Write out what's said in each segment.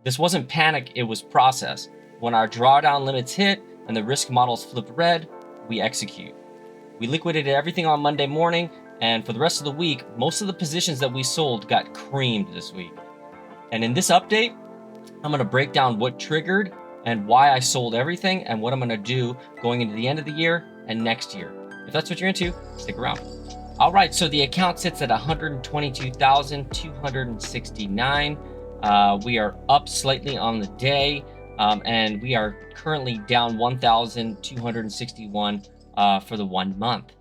This wasn't panic, it was process. When our drawdown limits hit and the risk models flipped red, we execute. We liquidated everything on Monday morning, and for the rest of the week, most of the positions that we sold got creamed this week. And in this update, I'm going to break down what triggered and why I sold everything and what I'm going to do going into the end of the year and next year. If that's what you're into, stick around. All right, so the account sits at 122,269. We are up slightly on the day, and we are currently down 1,261 for the 1 month.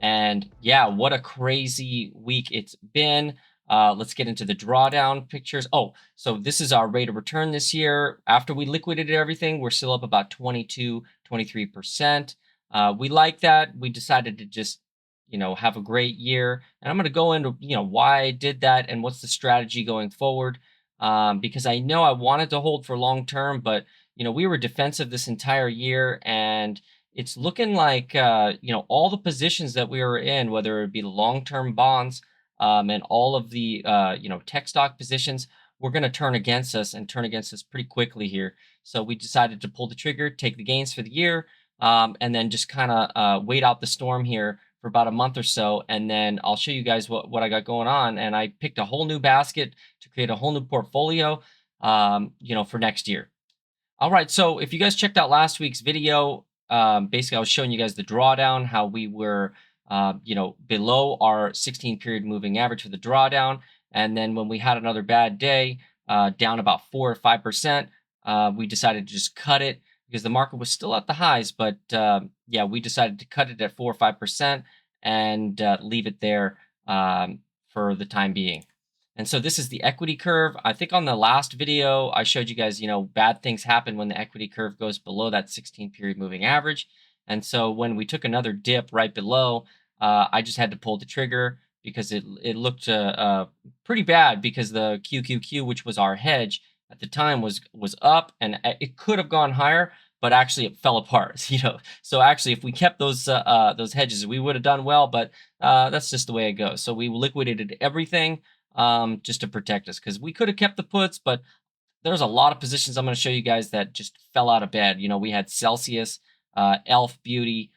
And yeah, what a crazy week it's been. Let's get into the drawdown pictures. Oh, so this is our rate of return this year. After we liquidated everything, we're still up about 22, 23%. We like that. We decided to just have a great year. And I'm going to go into, why I did that and what's the strategy going forward. Because I know I wanted to hold for long term, but, we were defensive this entire year, and it's looking like, all the positions that we were in, whether it be the long-term bonds, and all of the, tech stock positions, were going to turn against us and turn against us pretty quickly here. So we decided to pull the trigger, take the gains for the year, and then just kind of wait out the storm here for about a month or so, and then I'll show you guys what I got going on. And I picked a whole new basket to create a whole new portfolio, for next year. All right, so if you guys checked out last week's video, basically I was showing you guys the drawdown, how we were, below our 16-period moving average for the drawdown, and then when we had another bad day, down about 4 or 5%, we decided to just cut it, because the market was still at the highs, but yeah, we decided to cut it at 4 or 5% and leave it there for the time being. And so this is the equity curve. I think on the last video, I showed you guys, bad things happen when the equity curve goes below that 16-period moving average. And so when we took another dip right below, I just had to pull the trigger, because it looked pretty bad, because the QQQ, which was our hedge at the time, was up, and it could have gone higher, but actually it fell apart. So actually, if we kept those hedges, we would have done well, but that's just the way it goes. So we liquidated everything just to protect us, because we could have kept the puts, but there's a lot of positions I'm going to show you guys that just fell out of bed. We had Celsius, Elf Beauty,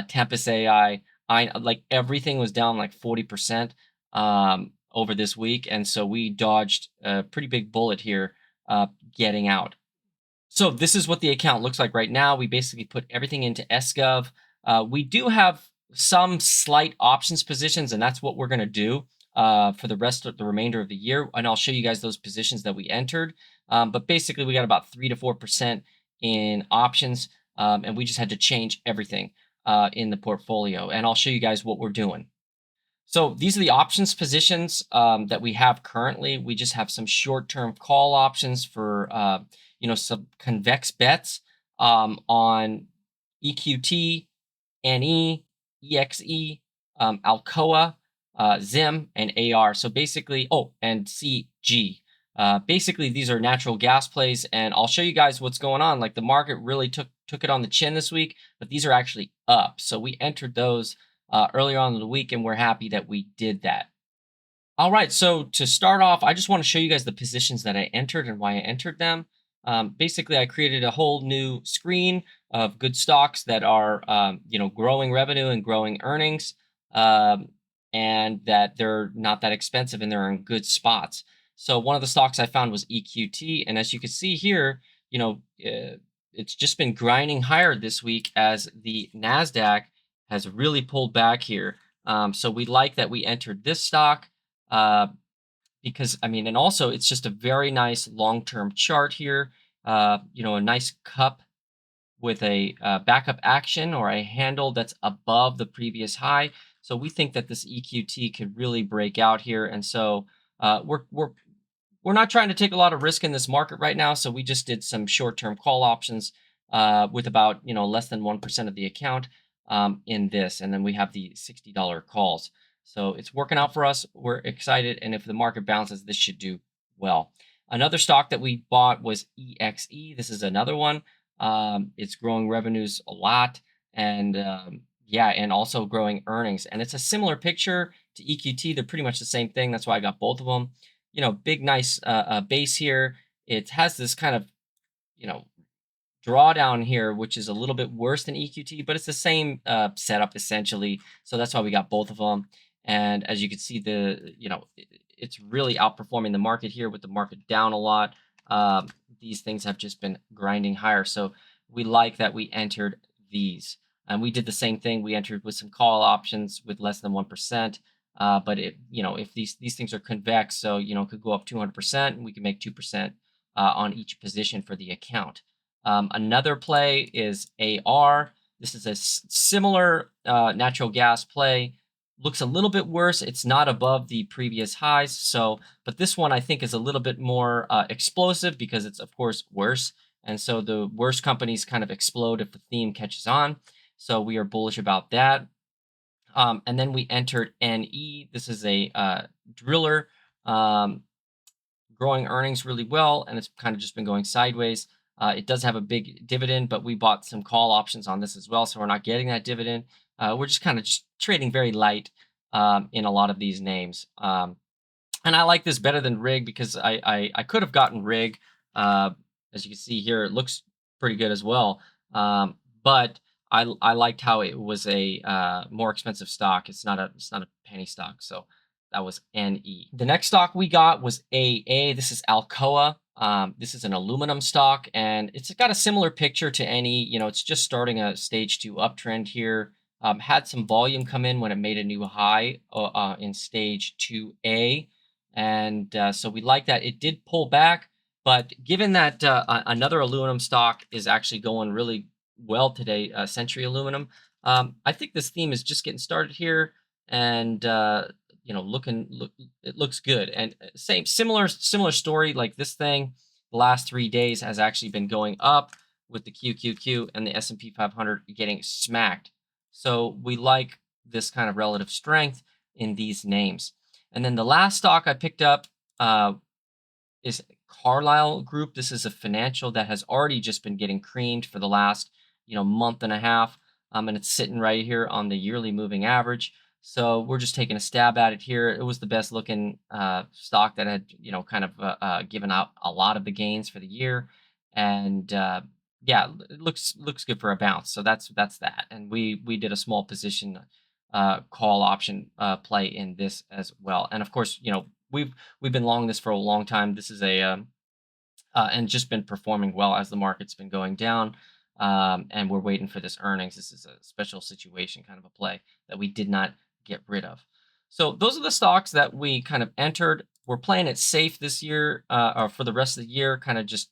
Tempest AI. Like everything was down like 40% over this week, and so we dodged a pretty big bullet here, getting out. So this is what the account looks like right now. We basically put everything into SGOV. We do have some slight options positions, and that's what we're going to do for the rest of the remainder of the year. And I'll show you guys those positions that we entered. But basically, we got about 3 to 4% in options, and we just had to change everything in the portfolio. And I'll show you guys what we're doing. So these are the options positions that we have currently. We just have some short-term call options for, some convex bets on EQT, NE, EXE, Alcoa, Zim, and AR. So basically, and CG. Basically, these are natural gas plays, and I'll show you guys what's going on. Like, the market really took it on the chin this week, but these are actually up. So we entered those earlier on in the week, and we're happy that we did that. All right, so to start off, I just want to show you guys the positions that I entered and why I entered them. Basically, I created a whole new screen of good stocks that are, growing revenue and growing earnings, and that they're not that expensive and they're in good spots. So one of the stocks I found was EQT, and as you can see here, it's just been grinding higher this week as the NASDAQ has really pulled back here. So we like that we entered this stock because, and also it's just a very nice long-term chart here. A nice cup with a backup action or a handle that's above the previous high. So we think that this EQT could really break out here. And so we're not trying to take a lot of risk in this market right now. So we just did some short-term call options with about, less than 1% of the account in this. And then we have the $60 calls. So it's working out for us. We're excited. And if the market bounces, this should do well. Another stock that we bought was EXE. This is another one. It's growing revenues a lot, and and also growing earnings. And it's a similar picture to EQT. They're pretty much the same thing. That's why I got both of them. Big, nice base here. it has this kind of, you know, drawdown here, which is a little bit worse than EQT, but it's the same setup essentially. So that's why we got both of them. And as you can see, it's really outperforming the market here with the market down a lot. These things have just been grinding higher. So we like that we entered these. And we did the same thing. We entered with some call options with less than 1%. But if these things are convex, so it could go up 200%, and we can make 2% on each position for the account. Another play is AR. This is a similar natural gas play. Looks a little bit worse. It's not above the previous highs. But this one I think is a little bit more explosive because it's of course worse. And so the worst companies kind of explode if the theme catches on. So we are bullish about that. And then we entered NE. This is a driller. Growing earnings really well, and it's kind of just been going sideways. It does have a big dividend, but we bought some call options on this as well, so we're not getting that dividend. We're just kind of trading very light in a lot of these names. And I like this better than Rig because I could have gotten Rig. As you can see here, it looks pretty good as well. But I liked how it was a more expensive stock. It's not a penny stock, so that was NE. The next stock we got was AA. This is Alcoa. This is an aluminum stock, and it's got a similar picture to NE. It's just starting a stage 2 uptrend here. Had some volume come in when it made a new high in stage 2A. And so we like that. It did pull back, but given that another aluminum stock is actually going really well today, Century Aluminum, I think this theme is just getting started here, and it looks good. And similar story, like this thing the last 3 days has actually been going up with the QQQ and the S&P 500 getting smacked. So we like this kind of relative strength in these names. And then the last stock I picked up is Carlyle Group. This is a financial that has already just been getting creamed for the last month and a half, and it's sitting right here on the yearly moving average. So we're just taking a stab at it here. It was the best looking stock that had kind of given out a lot of the gains for the year, and yeah, it looks good for a bounce. So that's that. And we did a small position call option play in this as well. And of course, we've been long this for a long time. This is and just been performing well as the market's been going down. And we're waiting for this earnings. This is a special situation kind of a play that we did not get rid of. So those are the stocks that we kind of entered. We're playing it safe this year, or for the rest of the year, kind of just,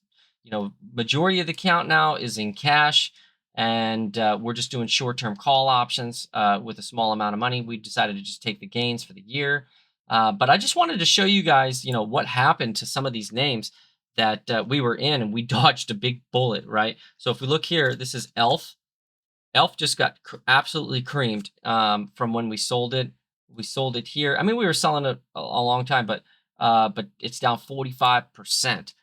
majority of the count now is in cash, and we're just doing short-term call options with a small amount of money. We decided to just take the gains for the year. But I just wanted to show you guys, what happened to some of these names that we were in, and we dodged a big bullet, right? So if we look here, this is ELF. ELF just got absolutely creamed from when we sold it. We sold it here. I mean, we were selling it a long time, but it's down 45%.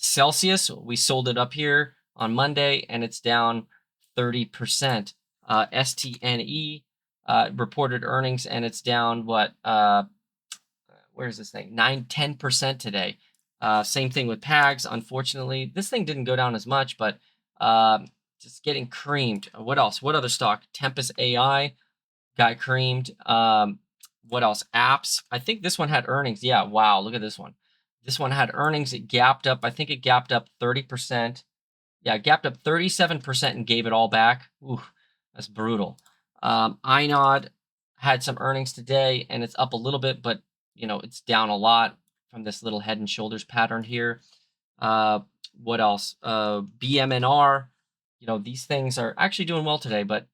Celsius, we sold it up here on Monday, and it's down 30%. STNE reported earnings, and it's down what? Where's this thing? 10% today. Same thing with PAGS. Unfortunately, this thing didn't go down as much, but just getting creamed. What else? What other stock? Tempest AI got creamed. What else? Apps. I think this one had earnings. Yeah, wow, look at this one. This one had earnings. It gapped up. I think it gapped up 30%. Yeah, it gapped up 37% and gave it all back. Ooh, that's brutal. INOD had some earnings today, and it's up a little bit, but it's down a lot from this little head and shoulders pattern here. What else? BMNR. These things are actually doing well today, but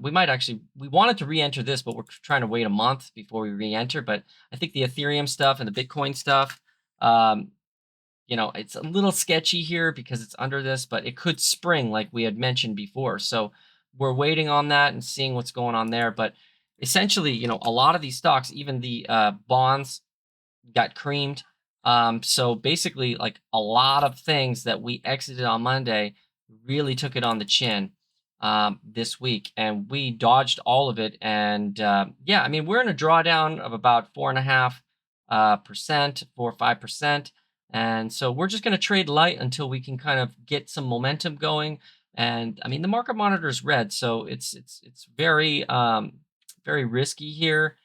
we wanted to re-enter this, but we're trying to wait a month before we re-enter. But I think the Ethereum stuff and the Bitcoin stuff, it's a little sketchy here because it's under this, but it could spring like we had mentioned before. So we're waiting on that and seeing what's going on there. But essentially, a lot of these stocks, even the bonds, got creamed. So basically, like a lot of things that we exited on Monday really took it on the chin this week, and we dodged all of it. And yeah, I mean, we're in a drawdown of about 4.5%, 4 or 5%, And so we're just going to trade light until we can kind of get some momentum going. And I mean, the market monitor is red, so it's very very risky here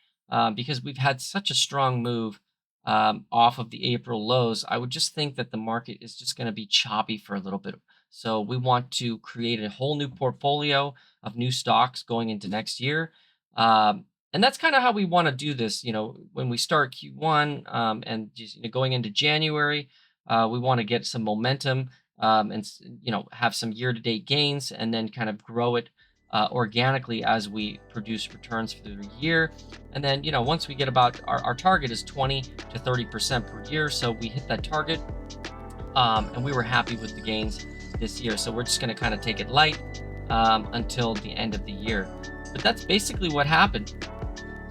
because we've had such a strong move off of the April lows. I would just think that the market is just going to be choppy for a little bit. So we want to create a whole new portfolio of new stocks going into next year. And that's kind of how we want to do this. When we start Q1 and just, going into January, we want to get some momentum and have some year-to-date gains, and then kind of grow it organically as we produce returns for the year. And then once we get about our target is 20 to 30% per year, so we hit that target, and we were happy with the gains this year. So we're just going to kind of take it light until the end of the year. But that's basically what happened.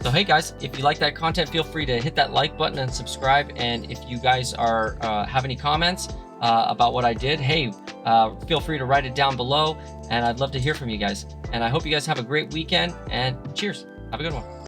So hey guys, if you like that content, feel free to hit that like button and subscribe. And if you guys have any comments about what I did, hey, feel free to write it down below, and I'd love to hear from you guys. And I hope you guys have a great weekend, and cheers. Have a good one.